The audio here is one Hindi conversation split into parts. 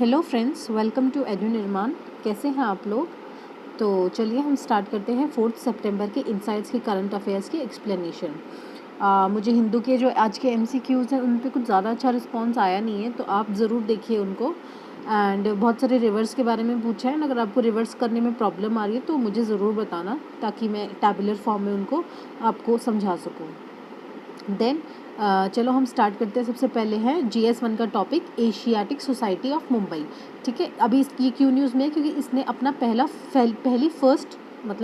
Hello friends, welcome to Edu Nirman. कैसे हैं आप लोग? तो चलिए हम स्टार्ट करते हैं 4 सितंबर के इनसाइट्स के करंट अफेयर्स की एक्सप्लेनेशन। मुझे हिंदू के जो आज के एमसीक्यूज़ हैं उन पे कुछ ज़्यादा अच्छा रिस्पांस आया नहीं है, तो आप ज़रूर देखिए उनको। एंड बहुत सारे रिवर्स के बारे में पूछा है, अगर आपको रिवर्स करने में प्रॉब्लम आ रही है तो मुझे ज़रूर बताना, ताकि मैं टैबुलर फॉर्म में उनको आपको समझा सकूँ। देन चलो हम स्टार्ट करते हैं। सबसे पहले है GS1 का topic, Asiatic society of Mumbai. ठीक है, अभी ये क्यों न्यूज़ में है? क्योंकि इसने अपना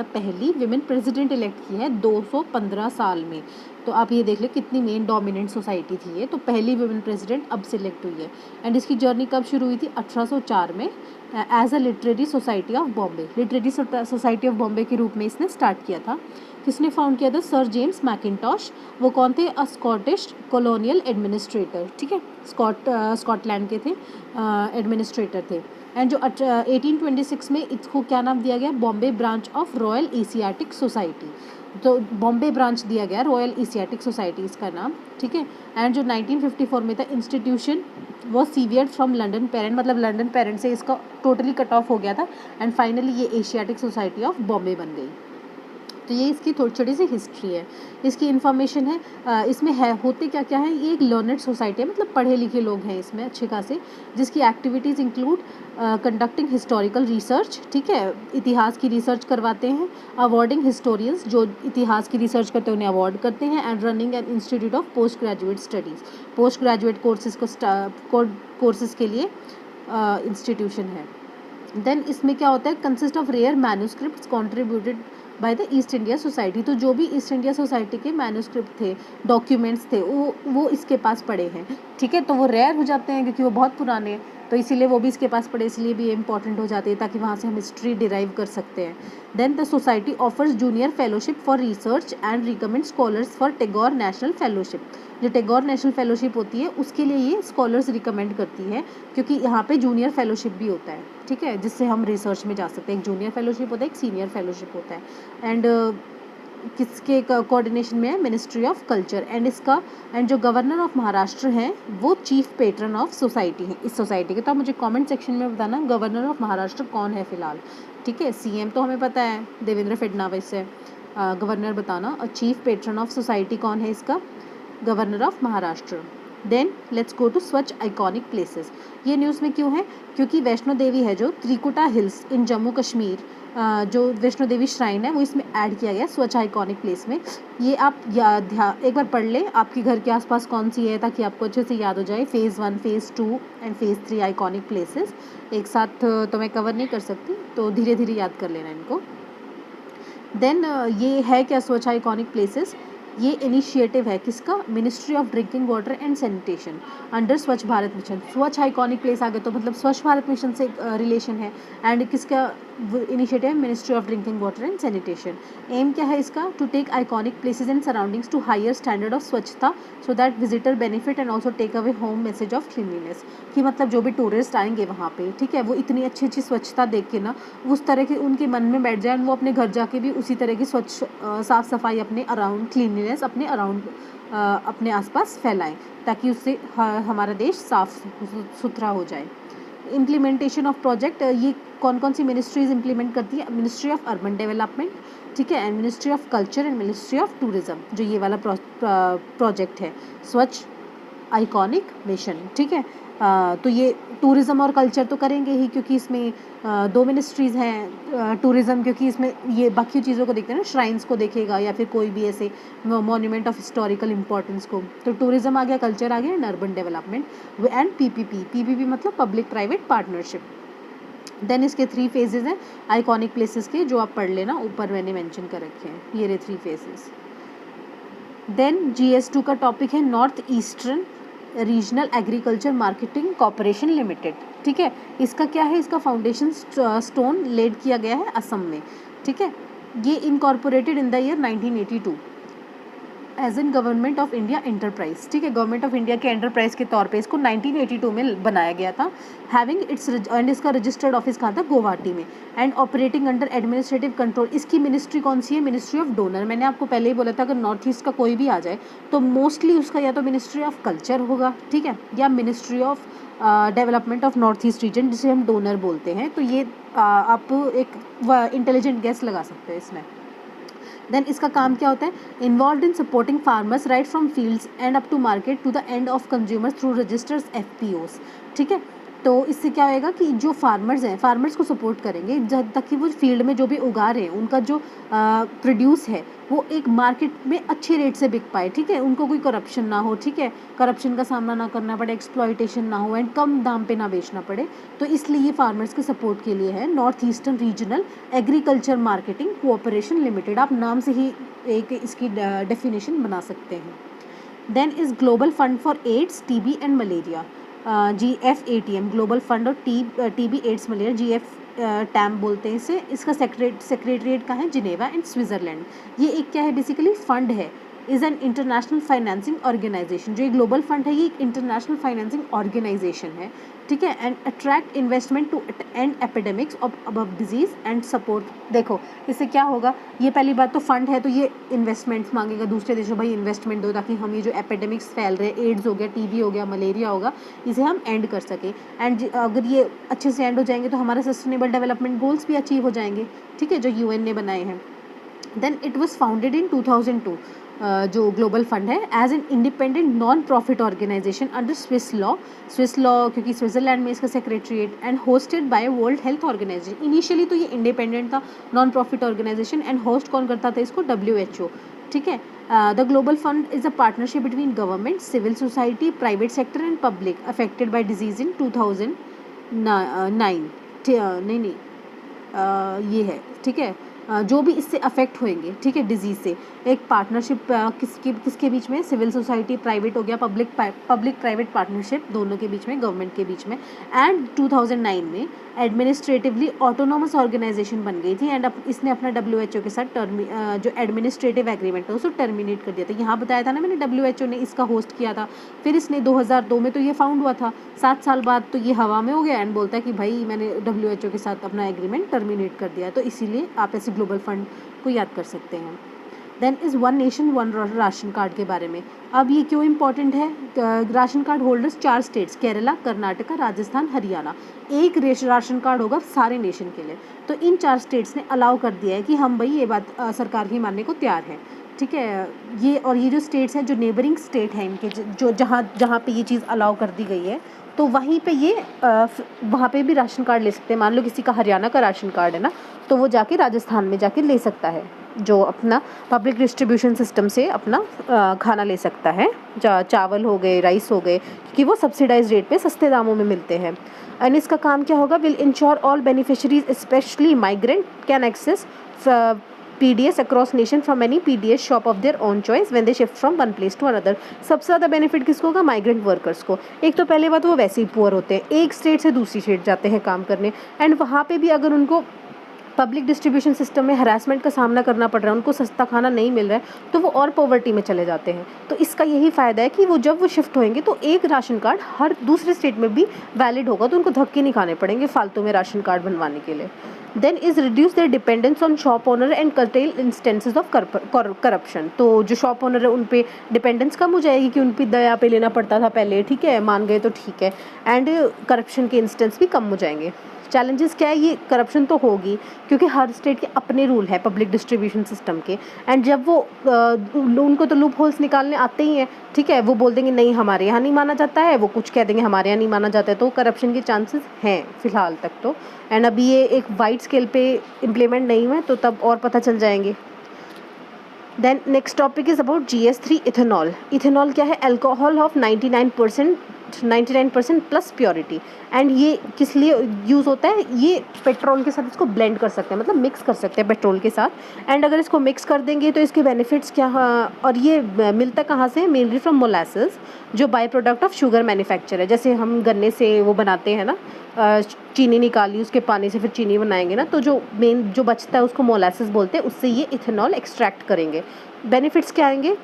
पहली विमेन प्रेसिडेंट इलेक्ट की है 215 साल में। तो आप ये देख लें कितनी मेन डोमिनेंट सोसाइटी थी ये। तो पहली विमेन प्रेसिडेंट अब सिलेक्ट हुई है। एंड इसकी जर्नी कब शुरू हुई थी? 1804 में as a literary society of Bombay, literary society of Bombay के रूप में इसने स्टार्ट किया था। किसने फाउंड किया था? Sir James Mackintosh. वो कौन थे? A Scottish colonial administrator. ठीक है, स्कॉटलैंड के थे, एडमिनिस्ट्रेटर थे। एंड जो 1826 में इसको क्या नाम दिया गया? Bombay branch of royal Asiatic society. तो बॉम्बे ब्रांच दिया गया, रॉयल एशियाटिक सोसाइटी इसका नाम। ठीक है। एंड जो 1954 में था, इंस्टीट्यूशन वो सीवियर फ्रॉम लंदन पेरेंट, मतलब लंदन पेरेंट से इसका टोटली कट ऑफ हो गया था। एंड फाइनली ये एशियाटिक सोसाइटी ऑफ बॉम्बे बन गई। तो ये इसकी थोड़ी छोटी सी हिस्ट्री है, इसकी इन्फॉर्मेशन है। इसमें है होते क्या क्या है, ये एक लर्नड सोसाइटी है, मतलब पढ़े लिखे लोग हैं इसमें अच्छे खासे, जिसकी activities include conducting historical research. ठीक है, इतिहास की रिसर्च करवाते हैं। अवार्डिंग हिस्टोरियंस, जो इतिहास की रिसर्च करते हैं उन्हें अवार्ड करते हैं। And running an institute of post graduate studies, post graduate courses के लिए इंस्टीट्यूशन है। देन इसमें क्या होता है? Consist of rare manuscripts contributed by the East India society. तो जो भी ईस्ट इंडिया सोसाइटी के मैन्यूस्क्रिप्ट थे, डॉक्यूमेंट्स थे, वो इसके पास पड़े हैं। ठीक है, तो वो रेयर हो जाते हैं क्योंकि वो बहुत पुराने हैं, तो इसीलिए वो भी इसके पास पड़े, इसलिए भी ये इंपॉर्टेंट हो जाती है, ताकि वहाँ से हम हिस्ट्री डिराइव कर सकते हैं। Then the society offers junior fellowship for research and recommend scholars for Tagore national fellowship. जो टैगोर नेशनल फेलोशिप होती है उसके लिए ये स्कॉलर्स रिकमेंड करती है, क्योंकि यहाँ पे जूनियर फेलोशिप भी होता है। ठीक है, जिससे हम रिसर्च में जा सकते हैं। एक जूनियर फेलोशिप होता है, एक सीनियर फेलोशिप होता है। एंड किसके कोऑर्डिनेशन में है? Ministry of culture. एंड जो गवर्नर ऑफ महाराष्ट्र हैं वो चीफ पेट्रन ऑफ सोसाइटी हैं इस सोसाइटी के। तो आप मुझे कमेंट सेक्शन में बताना गवर्नर ऑफ महाराष्ट्र कौन है फिलहाल। ठीक है, CM तो हमें पता है, देवेंद्र फडणवीस है। गवर्नर बताना। और चीफ पेट्रन ऑफ सोसाइटी कौन है इसका? Governor of Maharashtra. Then let's go to Swachh iconic places. ये न्यूज़ में क्यों है? क्योंकि वैष्णो देवी है जो त्रिकुटा हिल्स इन जम्मू कश्मीर, जो वैष्णो देवी श्राइन है वो इसमें ऐड किया गया स्वच्छ आइकॉनिक प्लेस में। ये आप एक बार पढ़ लें, आपके घर के आसपास कौन सी है, ताकि आपको अच्छे से याद हो जाए। Phase 1, phase 2 and phase 3 iconic places एक साथ तो मैं कवर नहीं कर सकती, तो धीरे धीरे याद कर लेना इनको। देन ये है क्या स्वच्छ आइकॉनिक प्लेसेस? ये इनिशिएटिव है किसका? Ministry of drinking water and sanitation under Swachh Bharat mission. Swachh iconic place आ गए तो मतलब स्वच्छ भारत मिशन से रिलेशन है। एंड किसका इनिशिएटिव है? Ministry of drinking water and sanitation. Aim क्या है इसका? To take iconic places and surroundings to higher standard of swachhata so that visitor benefit and also take away home message of cleanliness. कि मतलब जो भी टूरिस्ट आएंगे वहाँ पे, ठीक है, वो इतनी अच्छी अच्छी स्वच्छता देख के ना उस तरह के उनके मन में बैठ जाए, वो अपने घर जाके भी उसी तरह की स्वच्छ साफ़ सफाई अपने अराउंड, क्लीनलीनेस अपने अराउंड अपने आसपास फैलाएं, ताकि उससे हमारा देश साफ सुथरा हो जाए। इम्प्लीमेंटेशन ऑफ प्रोजेक्ट, ये कौन कौन सी मिनिस्ट्रीज इंप्लीमेंट करती है? मिनिस्ट्री ऑफ अर्बन डेवलपमेंट, ठीक है, and ministry of culture and ministry of tourism. जो ये वाला प्रोजेक्ट है स्वच्छ आइकॉनिक मिशन। ठीक है, तो ये टूरिज़्म और कल्चर तो करेंगे ही, क्योंकि इसमें 2 मिनिस्ट्रीज़ हैं। टूरिज़्म क्योंकि इसमें ये बाकी चीज़ों को देखते हैं ना, श्राइन्स को देखेगा या फिर कोई भी ऐसे मॉन्यूमेंट ऑफ हिस्टोरिकल इंपॉर्टेंस को। तो टूरिज़्म आ गया, कल्चर आ गया and urban development and PPP मतलब पब्लिक प्राइवेट पार्टनरशिप। देन इसके 3 फेजेज़ हैं आइकॉनिक प्लेसेस के, जो आप पढ़ लेना, ऊपर मैंने मेंशन कर रखे हैं ये 3 फेजेज़। देन GS2 का टॉपिक है north eastern regional agriculture marketing corporation limited. ठीक है, इसका क्या है? इसका फाउंडेशन स्टोन लेड किया गया है असम में। ठीक है, ये incorporated in the year 1982। As an government of India enterprise, ठीक है, गवर्नमेंट ऑफ इंडिया के एंटरप्राइज के तौर पे इसको 1982 में बनाया गया था। हैविंग इट्स एंड इसका रजिस्टर्ड ऑफिस कहाँ था, गुवाहाटी में, and operating under administrative control. इसकी मिनिस्ट्री कौन सी है, मिनिस्ट्री ऑफ डोनर। मैंने आपको पहले ही बोला था अगर नॉर्थ ईस्ट का कोई भी आ जाए तो मोस्टली उसका या तो मिनिस्ट्री ऑफ कल्चर होगा, ठीक है, या ministry of development of north east region, जिसे हम डोनर बोलते हैं। तो ये आप एक इंटेलिजेंट गेस लगा सकते हैं इसमें। देन इसका काम क्या होता है, involve in supporting farmers right from fields and up to market to the end of consumers through registers FPOs, ठीक है। तो इससे क्या होएगा कि जो फार्मर्स हैं, फार्मर्स को सपोर्ट करेंगे जब तक कि वो फील्ड में जो भी उगा रहे हैं उनका जो प्रोड्यूस है वो एक मार्केट में अच्छे रेट से बिक पाए, ठीक है, उनको कोई करप्शन ना हो, ठीक है, करप्शन का सामना ना करना पड़े, एक्सप्लॉयटेशन ना हो एंड कम दाम पे ना बेचना पड़े। तो इसलिए ये फार्मर्स के सपोर्ट के लिए है north eastern regional agriculture marketing cooperation limited. आप नाम से ही एक इसकी डेफिनेशन बना सकते हैं। Then is global fund for AIDS, TB and malaria, GFATM, global fund और TB एड्स मलेरिया, GF टैम बोलते हैं इसे। इसका सेक्रेटरीट कहाँ है, जिनेवा एंड स्विट्ज़रलैंड। ये एक क्या है, बेसिकली फंड है, is an international financing organization. जो ये ग्लोबल फंड है ये एक इंटरनेशनल फाइनेंसिंग ऑर्गेनाइजेशन है, ठीक है, and attract investment to end epidemics of above disease and support. देखो इससे क्या होगा, ये पहली बात तो फंड है तो ये इन्वेस्टमेंट्स मांगेगा दूसरे देशों, भाई इन्वेस्टमेंट दो ताकि हम ये जो एपिडेमिक्स फैल रहे, एड्स हो गया, TB हो गया, मलेरिया होगा, इसे हम एंड कर सकें। एंड अगर ये अच्छे से एंड हो जाएंगे तो हमारे सस्टेनेबल डेवलपमेंट गोल्स भी अचीव हो जाएंगे, ठीक है, जो UN ने बनाए हैं। Then it was founded in 2002, जो ग्लोबल फंड है, as an independent non profit organization under Swiss law क्योंकि स्विट्जरलैंड में इसका secretariat, and hosted by world health organization. Initially तो ये इंडिपेंडेंट था, non profit organization, and host कौन करता था इसको, WHO, ठीक है। The global fund is a partnership between government, civil society, private sector and public affected by disease in 2009, नहीं ये है, ठीक है, जो भी इससे अफेक्ट होंगे, ठीक है, डिजीज़ से। एक पार्टनरशिप किसके बीच में, सिविल सोसाइटी, प्राइवेट हो गया, पब्लिक प्राइवेट पार्टनरशिप दोनों के बीच में, गवर्नमेंट के बीच में। एंड 2009 में एडमिनिस्ट्रेटिवली ऑटोनोमस ऑर्गेनाइजेशन बन गई थी, एंड इसने अपना WHO के साथ जो एडमिनिस्ट्रेटिव एग्रीमेंट है उसको टर्मिनेट कर दिया था। यहाँ बताया था ना मैंने, WHO ने इसका होस्ट किया था, फिर इसने 2002 में तो ये फाउंड हुआ था, 7 साल बाद तो ये हवा में हो गया एंड बोलता है कि भाई मैंने WHO के साथ अपना एग्रीमेंट टर्मिनेट कर दिया। तो इसीलिए आप ऐसे ग्लोबल फंड को याद कर सकते हैं। Then is one nation one ration card के बारे में। अब ये क्यों इम्पॉर्टेंट है, ration card holders 4 states, Kerala, Karnataka, Rajasthan, Haryana, एक राशन कार्ड होगा सारे नेशन के लिए। तो इन 4 स्टेट्स ने अलाउ कर दिया है कि हम भाई ये बात सरकार की मानने को तैयार है, ठीक है। ये जो स्टेट्स हैं, जो नेबरिंग स्टेट हैं इनके, जो जहाँ पे ये चीज़ अलाउ कर दी गई है, तो वहीं पे ये वहाँ पे भी राशन कार्ड ले सकते हैं। मान लो किसी का हरियाणा का राशन कार्ड है ना, तो वो जाके राजस्थान में जाके ले सकता है, जो अपना पब्लिक डिस्ट्रीब्यूशन सिस्टम से अपना खाना ले सकता है, चावल हो गए, राइस हो गए, क्योंकि वो सब्सिडाइज रेट पे सस्ते दामों में मिलते हैं। एंड इसका काम क्या होगा, will ensure all beneficiaries specially migrant can access PDS across nation from any PDS shop of their own choice when they shift from one place to another। सबसे ज़्यादा बेनिफिट किसको होगा, माइग्रेंट वर्कर्स को। एक तो पहले बात वो वैसे ही पुअर होते हैं, एक स्टेट से दूसरी स्टेट जाते हैं काम करने, एंड वहाँ पे भी अगर उनको पब्लिक डिस्ट्रीब्यूशन सिस्टम में हरासमेंट का सामना करना पड़ रहा है, उनको सस्ता खाना नहीं मिल रहा है, तो वो और पॉवर्टी में चले जाते हैं। तो इसका यही फ़ायदा है कि वो जब वो शिफ्ट होंगे तो एक राशन कार्ड हर दूसरे स्टेट में भी वैलिड होगा, तो उनको धक्के नहीं खाने पड़ेंगे फालतू में राशन कार्ड बनवाने के लिए। Then is reduce their dependence on shop owner and cartel instances of corruption. तो जो शॉप ओनर है उन पे डिपेंडेंस कम हो जाएगी कि उन पे दया पे लेना पड़ता था पहले, ठीक है, मान गए तो ठीक है, एंड करप्शन के इंस्टेंस भी कम हो जाएंगे। चैलेंजेस क्या है, ये करप्शन तो होगी क्योंकि हर स्टेट के अपने रूल है पब्लिक डिस्ट्रीब्यूशन सिस्टम के, एंड जब वो उनको तो लूप होल्स निकालने आते ही हैं, ठीक है, वो बोल देंगे नहीं हमारे यहाँ नहीं माना जाता है, वो कुछ कह देंगे हमारे यहाँ नहीं माना जाता है, तो करप्शन के चांसेस हैं फ़िलहाल तक तो। एंड अभी ये एक वाइड स्केल पे इम्प्लीमेंट नहीं हुए, तो तब और पता चल जाएंगे। Then next topic is about GS3 ethanol. Ethanol क्या है, alcohol of 99% plus purity. And ये किस लिए यूज़ होता है, ये पेट्रोल के साथ इसको ब्लेंड कर सकते हैं, मतलब मिक्स कर सकते हैं पेट्रोल के साथ। एंड अगर इसको मिक्स कर देंगे तो इसके बेनिफिट्स क्या, और ये मिलता कहाँ से है, मेनली फ्रॉम मोलासेस, जो by product of sugar manufacture है। जैसे हम गन्ने से वो बनाते हैं ना, चीनी निकाली उसके पानी से फिर चीनी बनाएंगे ना, तो जो मेन जो बचता है उसको मोलासेस बोलते हैं, उससे ये इथेनॉल एक्सट्रैक्ट करेंगे। बेनिफिट्स क्या आएंगे,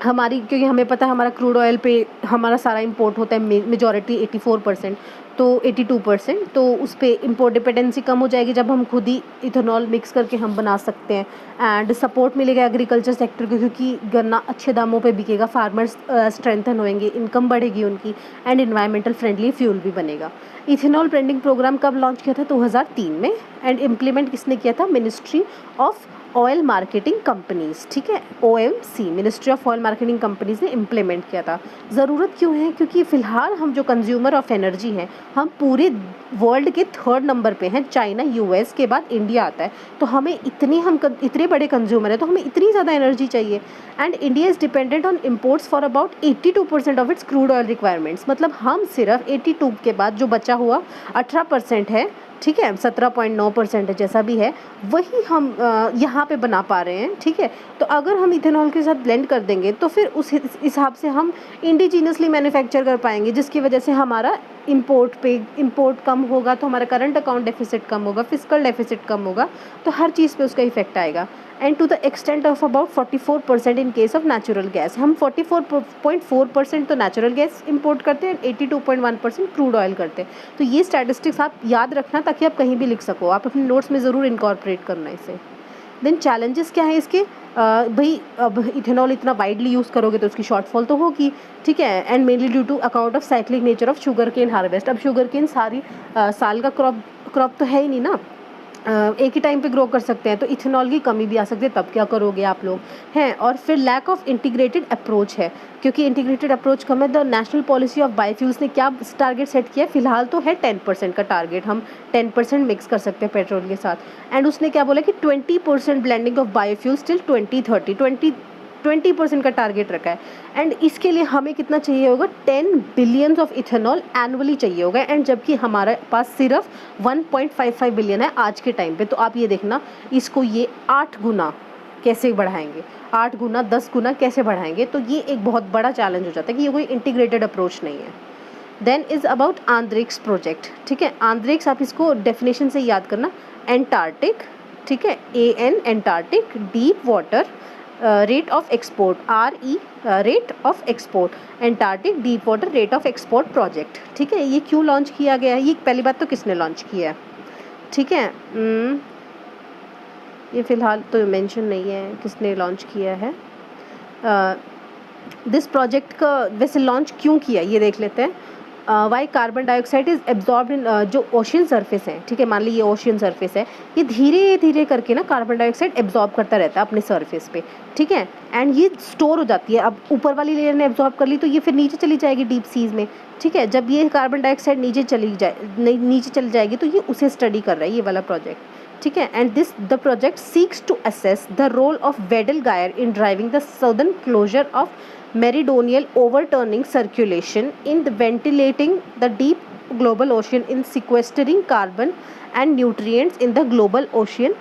हमारी, क्योंकि हमें पता है हमारा क्रूड ऑयल पे हमारा सारा इंपोर्ट होता है, मेजॉरिटी 84%, तो 82%, तो उस पे इंपोर्ट डिपेंडेंसी कम हो जाएगी जब हम खुद ही इथेनॉल मिक्स करके हम बना सकते हैं। एंड सपोर्ट मिलेगा एग्रीकल्चर सेक्टर को, क्योंकि गन्ना अच्छे दामों पे बिकेगा, फार्मर्स स्ट्रेंथन होएंगे, इनकम बढ़ेगी उनकी, एंड इन्वायरमेंटल फ्रेंडली फ्यूल भी बनेगा। इथेनॉल ब्लेंडिंग प्रोग्राम कब लॉन्च किया था? 2003 में। एंड इम्प्लीमेंट किसने किया था? Ministry of oil marketing companies, ठीक है, OMC, ministry of oil marketing companies ने इम्प्लीमेंट किया था। ज़रूरत क्यों है? क्योंकि फ़िलहाल हम जो कंज्यूमर ऑफ एनर्जी हैं, हम पूरे वर्ल्ड के 3rd नंबर पे हैं, चाइना US के बाद इंडिया आता है। तो हमें इतने बड़े कंज्यूमर हैं, तो हमें इतनी ज़्यादा एनर्जी चाहिए। And India is dependent on imports for about 82% of its crude oil requirements. मतलब हम सिर्फ 82 के बाद जो बचा हुआ 18% है, ठीक है, 17.9% है, जैसा भी है, वही हम यहाँ पे बना पा रहे हैं, ठीक है। तो अगर हम इथेनॉल के साथ ब्लेंड कर देंगे तो फिर उस हिसाब से हम इंडिजीनियसली मैन्युफैक्चर कर पाएंगे, जिसकी वजह से हमारा इंपोर्ट कम होगा, तो हमारा करंट अकाउंट डेफिसिट कम होगा, फिस्कल डेफिसिट कम होगा, तो हर चीज़ पे उसका इफेक्ट आएगा। And to the extent of about 44% in case of natural gas. हम 44.4% तो नेचुरल गैस इंपोर्ट करते हैं, 82.1% क्रूड ऑयल करते हैं। तो ये स्टैटिस्टिक्स आप याद रखना, ताकि आप कहीं भी लिख सको, आप अपने नोट्स में ज़रूर इनकॉर्पोरेट करना इसे। देन चैलेंजेस क्या है इसके? भाई अब इथेनॉल इतना वाइडली यूज़ करोगे तो उसकी शॉर्टफॉल तो होगी, ठीक है। And mainly due to account of cyclic nature of sugar cane harvest. अब शुगर केन सारी साल का क्रॉप तो है ही नहीं ना, एक ही टाइम पे ग्रो कर सकते हैं, तो इथेनॉल की कमी भी आ सकती है, तब क्या करोगे आप लोग हैं। और फिर लैक ऑफ इंटीग्रेटेड अप्रोच है, क्योंकि इंटीग्रेटेड अप्रोच कम है। The national policy of biofuels ने क्या टारगेट सेट किया है? फिलहाल तो है 10% का टारगेट, हम 10% मिक्स कर सकते हैं पेट्रोल के साथ। एंड उसने क्या बोला कि 20% ब्लेंडिंग ऑफ बायोफ्यूल्स टिल 2030, 20% का टारगेट रखा है। एंड इसके लिए हमें कितना चाहिए होगा? 10 बिलियंस ऑफ इथेनॉल एनुअली चाहिए होगा। एंड जबकि हमारे पास सिर्फ 1.55 बिलियन है आज के टाइम पे। तो आप ये देखना, इसको ये 8 गुना कैसे बढ़ाएंगे, 8 गुना 10 गुना कैसे बढ़ाएंगे? तो ये एक बहुत बड़ा चैलेंज हो जाता है कि ये कोई इंटीग्रेटेड अप्रोच नहीं है। देन इज़ अबाउट आंद्रिक्स प्रोजेक्ट, ठीक है। आंद्रिक्स आप इसको डेफिनेशन से याद करना, एंटार्क्टिक, ठीक है, AN Antarctic deep water rat of export, RE rate of export, Antarctic deep water rat of export project, ठीक है। ये क्यों लॉन्च किया गया है? ये पहली बात तो किसने लॉन्च किया है, ठीक है। ये फ़िलहाल तो मेंशन नहीं है किसने लॉन्च किया है। दिस प्रोजेक्ट का वैसे लॉन्च क्यों किया ये देख लेते हैं। Why carbon dioxide is absorb in जो ओशियन सरफेस है, ठीक है, मान ली ये ओशियन सरफेस है, ये धीरे धीरे करके ना कार्बन डाइऑक्साइड एब्जॉर्ब करता रहता है अपने सरफेस पे, ठीक है। एंड ये स्टोर हो जाती है। अब ऊपर वाली लेयर ने एब्जॉर्ब कर ली तो ये फिर नीचे चली जाएगी डीप सीज में, ठीक है। जब ये कार्बन डाइऑक्साइड नीचे चली जाएगी तो ये उसे स्टडी कर रहा है, ये वाला प्रोजेक्ट, ठीक है। And the project seeks to assess the role of Weddell gyre in driving the southern closure of meridional overturning circulation in the ventilating the deep global ocean in sequestering carbon and nutrients in the global ocean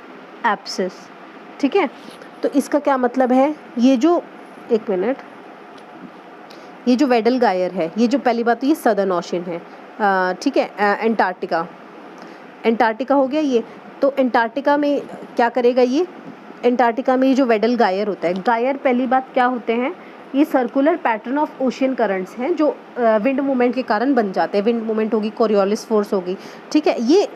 abscess, ठीक है। तो इसका क्या मतलब है? ये जो एक मिनट, ये जो वेडल गायर है, ये जो पहली बात तो ये सदर्न ओशियन है, ठीक है, एंटार्क्टिका हो गया ये। तो एंटार्क्टिका में क्या करेगा ये? एंटार्क्टिका में ये जो वेडल गायर होता है, गायर पहली बात क्या होते हैं? ये circular pattern of ocean currents हैं जो विंड मूवमेंट के कारण बन जाते हैं। विंड मूवमेंट होगी, कोरियोलिस फोर्स होगी, ठीक है। ये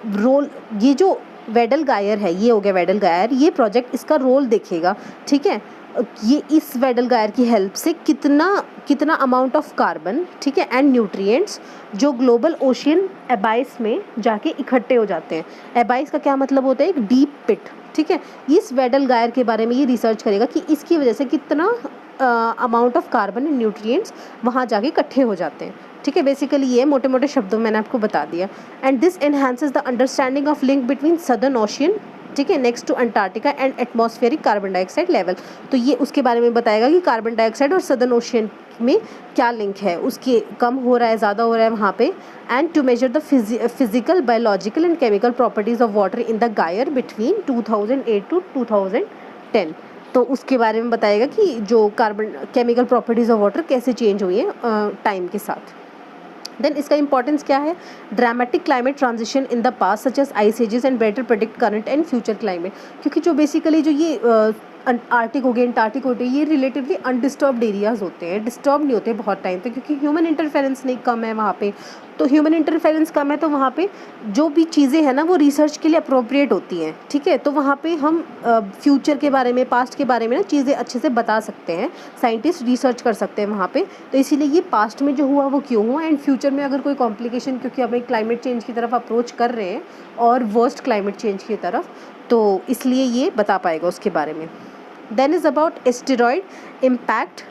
जो वेडल गायर है, ये हो गया वेडल गायर, ये प्रोजेक्ट इसका रोल देखेगा, ठीक है। ये इस वेडल गायर की हेल्प से कितना अमाउंट ऑफ कार्बन, ठीक है, एंड न्यूट्रिएंट्स जो ग्लोबल ओशियन एबाइस में जाके इकट्ठे हो जाते हैं। एबाइस का क्या मतलब होता है? एक डीप पिट, ठीक है। इस वेडल गायर के बारे में ये रिसर्च करेगा कि इसकी वजह से कितना amount of carbon and nutrients वहाँ जाके इकट्ठे हो जाते हैं, ठीक है। बेसिकली ये मोटे मोटे शब्दों में मैंने आपको बता दिया। And this enhances the understanding of link between southern ocean, ठीक है, next to Antarctica and atmospheric carbon dioxide level. तो ये उसके बारे में बताएगा कि कार्बन डाइऑक्साइड और सदर्न ओशियन में क्या लिंक है, उसके कम हो रहा है, ज़्यादा हो रहा है वहाँ पे। And to measure the physical, biological and chemical properties of water in the gyre between 2008 to 2010। तो उसके बारे में बताएगा कि जो carbon chemical properties of water कैसे चेंज हुई हैं टाइम के साथ। देन इसका इंपॉर्टेंस क्या है? Dramatic climate transition in the past such as ice ages and better predict current and future climate. क्योंकि जो बेसिकली जो ये आर्टिक हो गए, अंटार्कटिक हो गए, ये रिलेटिवली अनडिस्टर्ब्ड एरियाज़ होते हैं, डिस्टर्ब नहीं होते बहुत टाइम तक, क्योंकि ह्यूमन इंटरफेरेंस नहीं कम है वहाँ पे। तो ह्यूमन इंटरफेरेंस कम है तो वहाँ पे जो भी चीज़ें हैं ना वो रिसर्च के लिए अप्रोप्रिएट होती हैं, ठीक है। तो वहाँ पे हम फ्यूचर के बारे में, पास्ट के बारे में ना चीज़ें अच्छे से बता सकते हैं, साइंटिस्ट रिसर्च कर सकते हैं वहाँ पे। तो इसीलिए ये पास्ट में जो हुआ वो क्यों हुआ, एंड फ्यूचर में अगर कोई कॉम्प्लिकेशन, क्योंकि अब एक क्लाइमेट चेंज की तरफ अप्रोच कर रहे हैं और वर्स्ट क्लाइमेट चेंज की तरफ, तो इसलिए ये बता पाएगा उसके बारे में। Then is about asteroid impact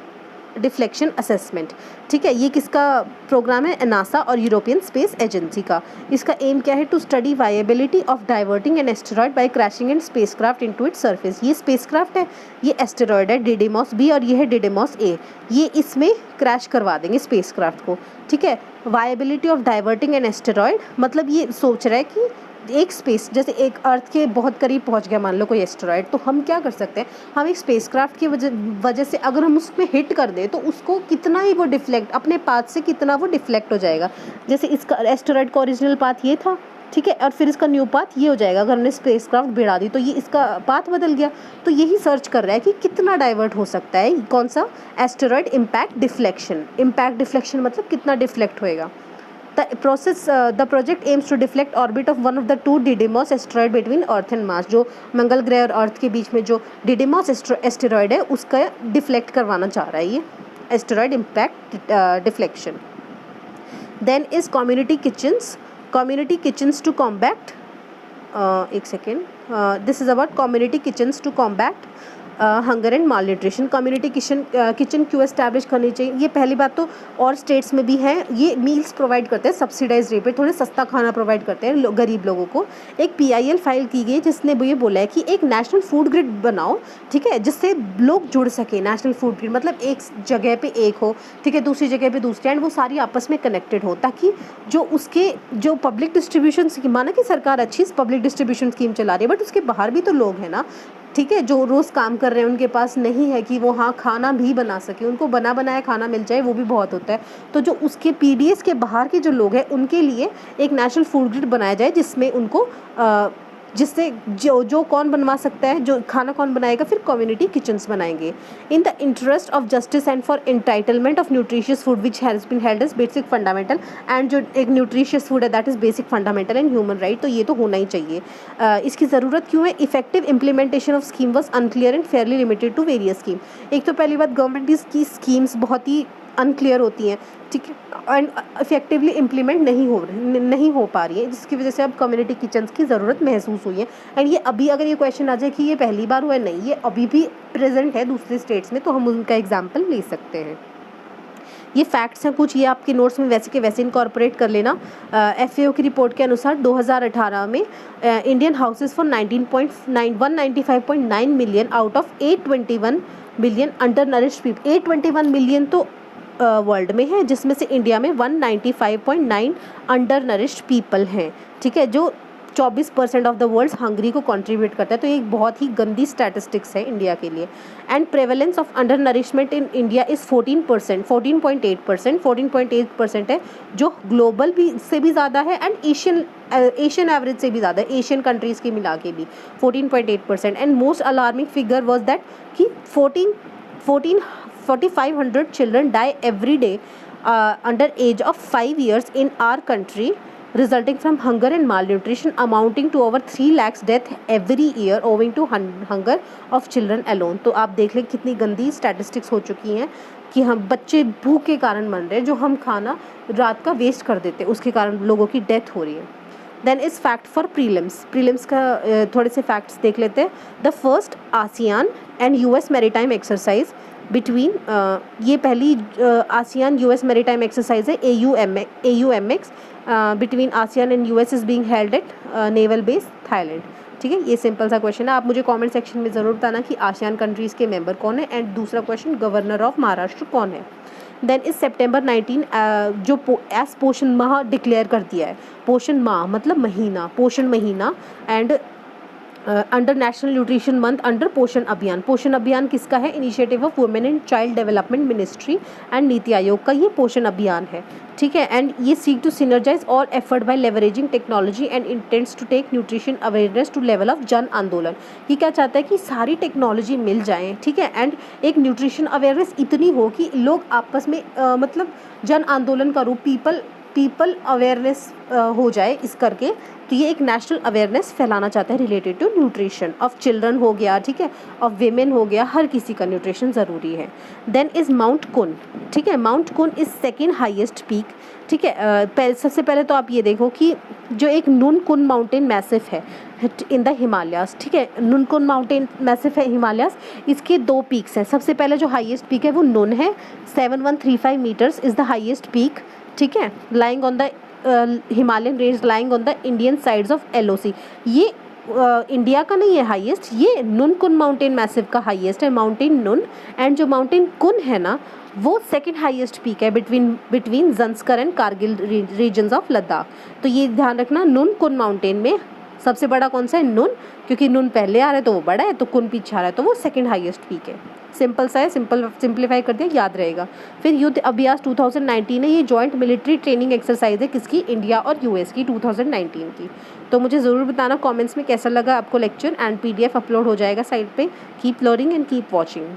deflection assessment, ठीक है। ये किसका प्रोग्राम है, नासा और यूरोपियन स्पेस एजेंसी का। इसका एम क्या है, to study viability of diverting an asteroid by crashing an spacecraft into its surface. ये स्पेसक्राफ्ट है, ये एस्टेरॉयड है डिडिमॉस बी और ये है डिडिमॉस ए, ये इसमें क्रैश करवा देंगे स्पेसक्राफ्ट को, ठीक है। Viability of diverting an asteroid मतलब ये सोच रहा है कि एक स्पेस, जैसे एक अर्थ के बहुत करीब पहुंच गया मान लो कोई एस्टेरॉयड, तो हम क्या कर सकते हैं, हम एक स्पेसक्राफ्ट की वजह से अगर हम उसमें हिट कर दें तो उसको कितना ही वो डिफ्लेक्ट, अपने पाथ से कितना वो डिफ्लेक्ट हो जाएगा। जैसे इसका एस्टेरॉयड का ओरिजिनल पाथ ये था, ठीक है, और फिर इसका न्यू पाथ ये हो जाएगा। अगर हमने स्पेसक्राफ्ट भिड़ा दी तो ये इसका पाथ बदल गया। तो यही सर्च कर रहा है कि कितना डाइवर्ट हो सकता है, कौन सा, asteroid impact deflection. Impact deflection मतलब कितना डिफ्लेक्ट होएगा। The project aims to deflect orbit of one of the two Didymos asteroid between Earth and Mars। जो मंगल ग्रह और अर्थ के बीच में जो Didymos एस्टेरॉयड है उसका डिफ्लेक्ट करवाना चाह रहा है ये asteroid impact deflection. Then is community kitchens to combat एक second, this is about community kitchens to combat hunger and malnutrition. Community kitchen क्यों एस्टैब्लिश करनी चाहिए, ये पहली बात तो और स्टेट्स में भी है, ये मील्स प्रोवाइड करते हैं सब्सिडाइज रेट पे, थोड़े सस्ता खाना प्रोवाइड करते हैं गरीब लोगों को। एक PIL फाइल की गई जिसने ये बोला है कि एक नेशनल फूड ग्रिड बनाओ, ठीक है, जिससे लोग जुड़ सके। नेशनल फूड ग्रिड मतलब एक जगह पे एक हो, ठीक है, दूसरी जगह पे दूसरी, एंड वो सारी आपस में कनेक्टेड हो, ताकि जो पब्लिक डिस्ट्रीब्यूशन स्कीम, माना कि सरकार अच्छी पब्लिक डिस्ट्रीब्यूशन स्कीम चला रही है, बट उसके बाहर भी तो लोग हैं ना, ठीक है, जो रोज़ काम कर रहे हैं, उनके पास नहीं है कि वो हाँ खाना भी बना सके, उनको बना बनाया खाना मिल जाए, वो भी बहुत होता है। तो जो उसके PDS के बाहर के जो लोग हैं उनके लिए एक नेशनल फूड ग्रिड बनाया जाए, जिसमें उनको जिससे जो कौन बनवा सकता है, जो खाना कौन बनाएगा, फिर कम्युनिटी किचन्स बनाएंगे। In the interest of justice and for entitlement of nutritious food which has been held as basic fundamental, and जो एक न्यूट्रिशियस फूड है that is basic fundamental and human right, तो ये तो होना ही चाहिए। इसकी ज़रूरत क्यों है, effective implementation of scheme was unclear and fairly limited to various scheme. एक तो पहली बात, गवर्नमेंट की स्कीम्स बहुत ही अनक्लियर होती हैं, ठीक है, एंड इफेक्टिवली इम्प्लीमेंट नहीं हो पा रही है, जिसकी वजह से अब कम्युनिटी किचन्स की ज़रूरत महसूस हुई है। एंड ये अभी अगर ये क्वेश्चन आ जाए कि ये पहली बार हुआ है, नहीं, ये अभी भी प्रेजेंट है दूसरे स्टेट्स में, तो हम उनका एग्जाम्पल ले सकते हैं। ये फैक्ट्स हैं कुछ, ये आपके नोट्स में वैसे के वैसे इनकॉर्पोरेट कर लेना। FAO की रिपोर्ट के अनुसार 2018 में Indian houses for 195.9 million out of 821 million under nourished people. 821 million तो वर्ल्ड में है, जिसमें से इंडिया में 195.9 अंडर नरिश्ड पीपल हैं, ठीक है, जो 24% ऑफ द वर्ल्ड हंगरी को कंट्रीब्यूट करता है। तो ये एक बहुत ही गंदी स्टैटिस्टिक्स है इंडिया के लिए। And prevalence of under nourishment in India is 14.8% है, जो ग्लोबल भी से भी ज़्यादा है, एंड एशियन एवरेज से भी ज़्यादा है, एशियन कंट्रीज़ के मिला के भी 14.8%। And most alarming figure was that कि 4,500 children die every day under age of 5 years in our country, resulting from hunger and malnutrition, amounting to over 3 lakhs death every year owing to hunger of children alone। तो आप देख लें कितनी गंदी स्टैटिस्टिक्स हो चुकी हैं कि हम बच्चे भूख के कारण मर रहे हैं, जो हम खाना रात का वेस्ट कर देते हैं उसके कारण लोगों की डेथ हो रही है। Then is fact for prelims का थोड़े से फैक्ट्स देख लेते हैं। The first ASEAN and US maritime exercise between, ये पहली ASEAN US मैरीटाइम एक्सरसाइज है, AUMX between ASEAN and US is being held at naval base Thailand, ठीक है। ये सिंपल सा क्वेश्चन है, आप मुझे कमेंट सेक्शन में ज़रूर बताना कि ASEAN कंट्रीज़ के मेंबर कौन है। एंड दूसरा क्वेश्चन, गवर्नर ऑफ महाराष्ट्र कौन है। देन इस September 19 जो एस पोषण माह डिक्लेयर कर दिया है। पोषण माह मतलब महीना, पोषण महीना, and under national nutrition month under पोषण अभियान। पोषण अभियान किसका है? Initiative of women and child development ministry and NITI Aayog का ये पोषण अभियान है, ठीक है। एंड ये seek to synergize all effort by leveraging technology and intents to take nutrition awareness to level of Jan Andolan. ये क्या चाहता है कि सारी टेक्नोलॉजी मिल जाए, ठीक है, एंड एक न्यूट्रिशन अवेयरनेस इतनी हो कि लोग आपस में मतलब जन आंदोलन का रूप पीपल अवेयरनेस हो जाए इस करके। तो ये एक नेशनल अवेयरनेस फैलाना चाहता है related to nutrition of children हो गया, ठीक है, ऑफ वेमेन हो गया, हर किसी का न्यूट्रिशन ज़रूरी है। देन इज़ माउंट कुन, ठीक है, माउंट कुन इज़ सेकेंड हाईएस्ट पीक, ठीक है। सबसे पहले तो आप ये देखो कि जो एक नुन कुन माउंटेन मैसिव है इन द हिमालयाज, ठीक है, नुन कुन माउंटेन मैसिव है हिमालयाज, इसके 2 पीक्स हैं। सबसे पहले जो हाईएस्ट पीक है वो नुन है, 7135 meters is the highest peak, ठीक है, lying on the Himalayan range lying on the Indian sides of LOC। ये इंडिया का नहीं है हाईएस्ट, ये नुन कुन माउंटेन मैसिव का हाईएस्ट है, माउंटेन नुन। एंड जो माउंटेन कुन है ना वो सेकंड हाईएस्ट पीक है between Zanskar and Kargil regions of Ladakh. तो ये ध्यान रखना, नुन कुन माउंटेन में सबसे बड़ा कौन सा है? नुन, क्योंकि नुन पहले आ रहा है तो वो बड़ा है, तो कुन पीछे आ रहा है तो वो सेकंड हाईएस्ट पीक है। सिंपल सा है, सिंप्लीफाई कर दिया, याद रहेगा। फिर युद्ध अभ्यास 2019 है, ये जॉइंट मिलिट्री ट्रेनिंग एक्सरसाइज है किसकी? इंडिया और US की 2019 की। तो मुझे ज़रूर बताना कमेंट्स में कैसा लगा आपको लेक्चर, एंड PDF अपलोड हो जाएगा साइट पे। Keep learning and keep watching.